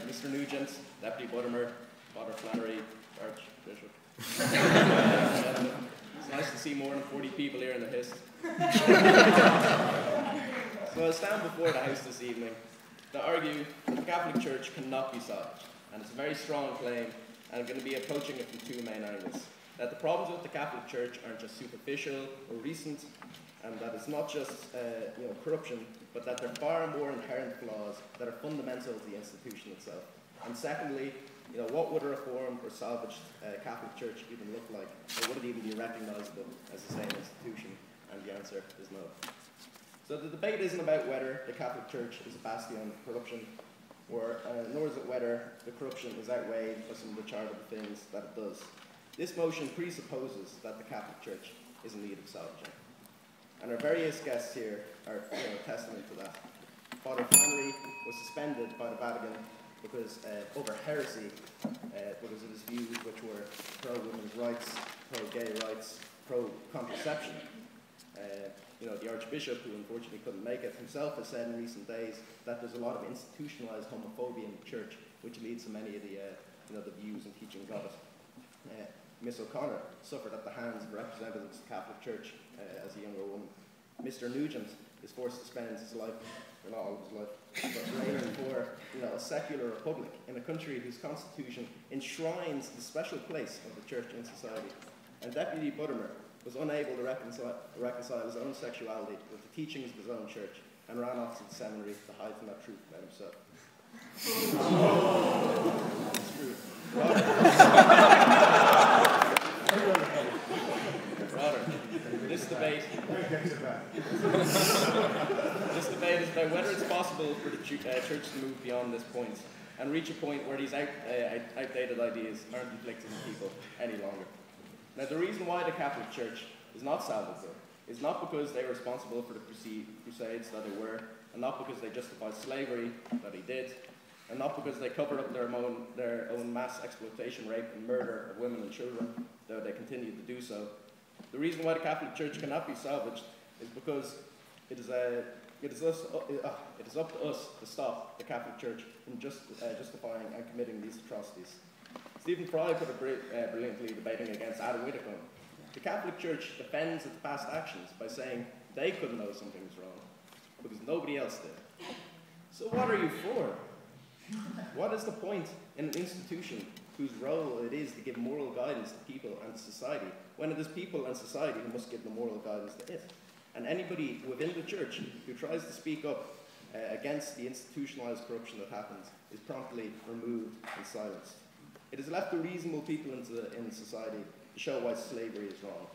Mr. Nugent, Deputy Buttimer, Father Flannery, Archbishop. It's nice to see more than 40 people here in the HIST. So I stand before the House this evening to argue that the Catholic Church cannot be salvaged, and it's a very strong claim, and I'm going to be approaching it from two main angles. That the problems with the Catholic Church aren't just superficial or recent, and that it's not just corruption, but that there are far more inherent flaws that are fundamental to the institution itself. And secondly, what would a reformed or salvaged Catholic Church even look like? Or would it even be recognizable as the same institution? And the answer is no. So the debate isn't about whether the Catholic Church is a bastion of corruption, nor is it whether the corruption is outweighed by some of the charitable things that it does. This motion presupposes that the Catholic Church is in need of salvaging. And our various guests here are testament to that. Father Flannery was suspended by the Vatican because over heresy, because of his views which were pro-women's rights, pro-gay rights, pro-contraception. The Archbishop, who unfortunately couldn't make it himself, has said in recent days that there's a lot of institutionalized homophobia in the Church, which leads to many of the views and teachings of it. Miss O'Connor suffered at the hands of representatives of the Catholic Church as a younger woman. Mr. Nugent is forced to spend his life, or not all of his life, but reigning for a secular republic in a country whose constitution enshrines the special place of the Church in society. And Deputy Buttimer was unable to reconcile his own sexuality with the teachings of his own church and ran off to the seminary to hide from that truth about himself. It's true. Rather, this debate is about whether it's possible for the Church to move beyond this point and reach a point where these outdated ideas aren't inflicted on people any longer. Now, the reason why the Catholic Church is not salvageable is not because they were responsible for the crusades that they were, and not because they justified slavery that he did, and not because they covered up their own mass exploitation, rape, and murder of women and children, though they continue to do so. The reason why the Catholic Church cannot be salvaged is because it is up to us to stop the Catholic Church from justifying and committing these atrocities. Stephen Fry put it brilliantly debating against Adam Whittaker. The Catholic Church defends its past actions by saying they couldn't know something was wrong because nobody else did. So what are you for? What is the point in an institution whose role it is to give moral guidance to people and to society, when it is people and society who must give the moral guidance to it? And anybody within the Church who tries to speak up against the institutionalized corruption that happens is promptly removed and silenced. It is left to reasonable people in society to show why slavery is wrong,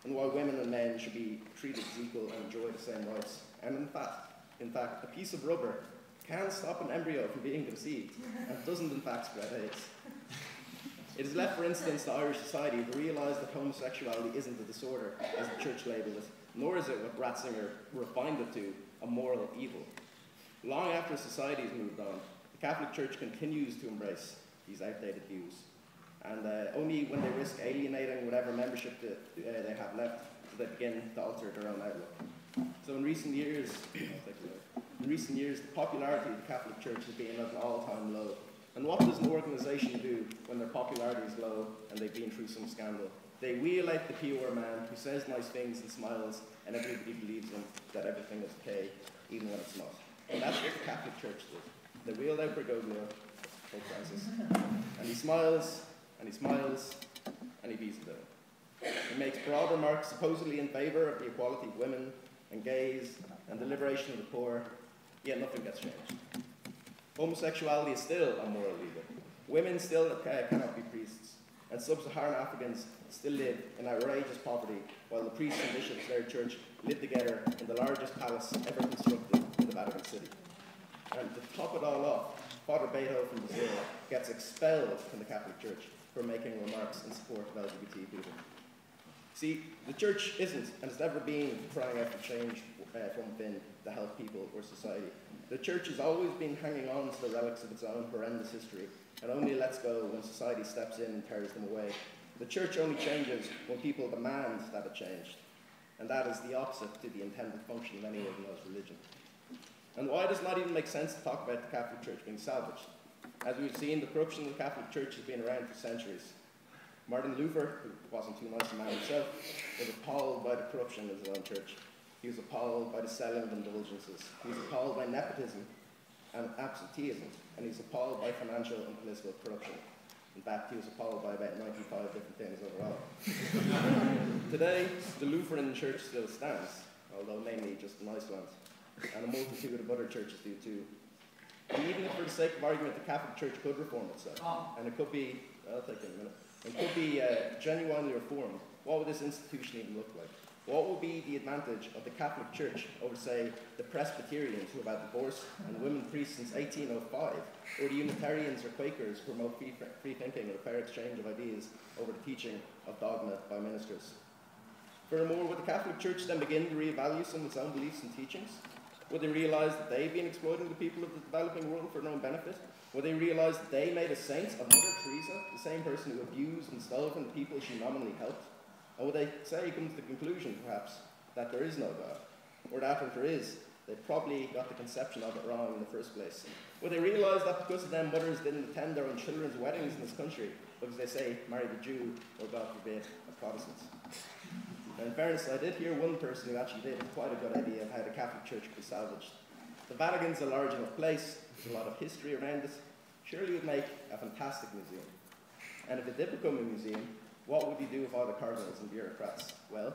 and why women and men should be treated as equal and enjoy the same rights. And in fact, a piece of rubber can stop an embryo from being conceived, and doesn't in fact spread AIDS. It is left, for instance, to Irish society to realise that homosexuality isn't a disorder, as the Church labelled it, nor is it what Ratzinger refined it to, a moral evil. Long after society has moved on, the Catholic Church continues to embrace these outdated views, and only when they risk alienating whatever membership they have left do they begin to alter their own outlook. So in recent years, the popularity of the Catholic Church has been at an all-time low. And what does an organisation do when their popularity is low and they've been through some scandal? They wheel out the PR man who says nice things and smiles, and everybody believes him that everything is okay, even when it's not. And that's what the Catholic Church did. They wheeled out Bergoglio, Pope Francis, and he smiles, and he smiles, and he beats the devil. He makes broad remarks supposedly in favour of the equality of women and gays and the liberation of the poor, yet nothing gets changed. Homosexuality is still a moral evil. Women still cannot be priests, and sub-Saharan Africans still live in outrageous poverty, while the priests and bishops of their church live together in the largest palace ever constructed in the Vatican City. And to top it all off, Father Beto from Brazil gets expelled from the Catholic Church for making remarks in support of LGBT people. See, the Church isn't, and has never been, crying out for change from within to help people or society. The Church has always been hanging on to the relics of its own horrendous history, and only lets go when society steps in and tears them away. The Church only changes when people demand that it changed, and that is the opposite to the intended function of any organized religion. And why does it not even make sense to talk about the Catholic Church being salvaged? As we've seen, the corruption of the Catholic Church has been around for centuries. Martin Luther, who wasn't too nice a man himself, was appalled by the corruption of his own church. He was appalled by the selling of indulgences. He was appalled by nepotism and absenteeism, and he was appalled by financial and political corruption. In fact, he was appalled by about 95 different things overall. Today, the Lutheran Church still stands, although mainly just the nice ones, and a multitude of other churches do too. And even if, for the sake of argument, the Catholic Church could reform itself, and it could be, I'll take it in a minute, it could be genuinely reformed, what would this institution even look like? What would be the advantage of the Catholic Church over, say, the Presbyterians who have had divorce and women priests since 1805, or the Unitarians or Quakers who promote free thinking and a fair exchange of ideas over the teaching of dogma by ministers? Furthermore, would the Catholic Church then begin to reevaluate some of its own beliefs and teachings? Would they realise that they've been exploiting the people of the developing world for their own benefit? Would they realise that they made a saint of Mother Teresa, the same person who abused and stole from the people she nominally helped? And would they come to the conclusion, perhaps, that there is no God? Or that if there is, they probably got the conception of it wrong in the first place? Would they realise that because of them, mothers didn't attend their own children's weddings in this country because they say, married a Jew, or God forbid, a Protestant? Now, in fairness, I did hear one person who actually did have quite a good idea of how the Catholic Church could be salvaged. The Vatican's a large enough place, there's a lot of history around it, surely it would make a fantastic museum. And if it did become a museum, what would you do with all the cardinals and bureaucrats? Well,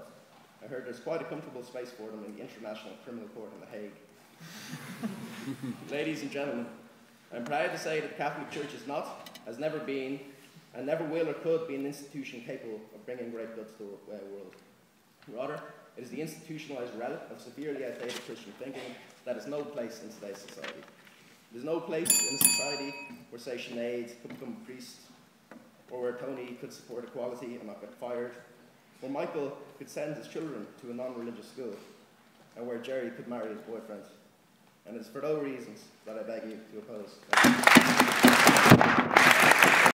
I heard there's quite a comfortable space for them in the International Criminal Court in The Hague. Ladies and gentlemen, I'm proud to say that the Catholic Church is not, has never been, and never will or could be an institution capable of bringing great good to the world. Rather, it is the institutionalized relic of severely outdated Christian thinking that has no place in today's society. There's no place in a society where, say, Sinead could become a priest, or where Tony could support equality and not get fired, where Michael could send his children to a non-religious school, and where Jerry could marry his boyfriend. And it's for those reasons that I beg you to oppose.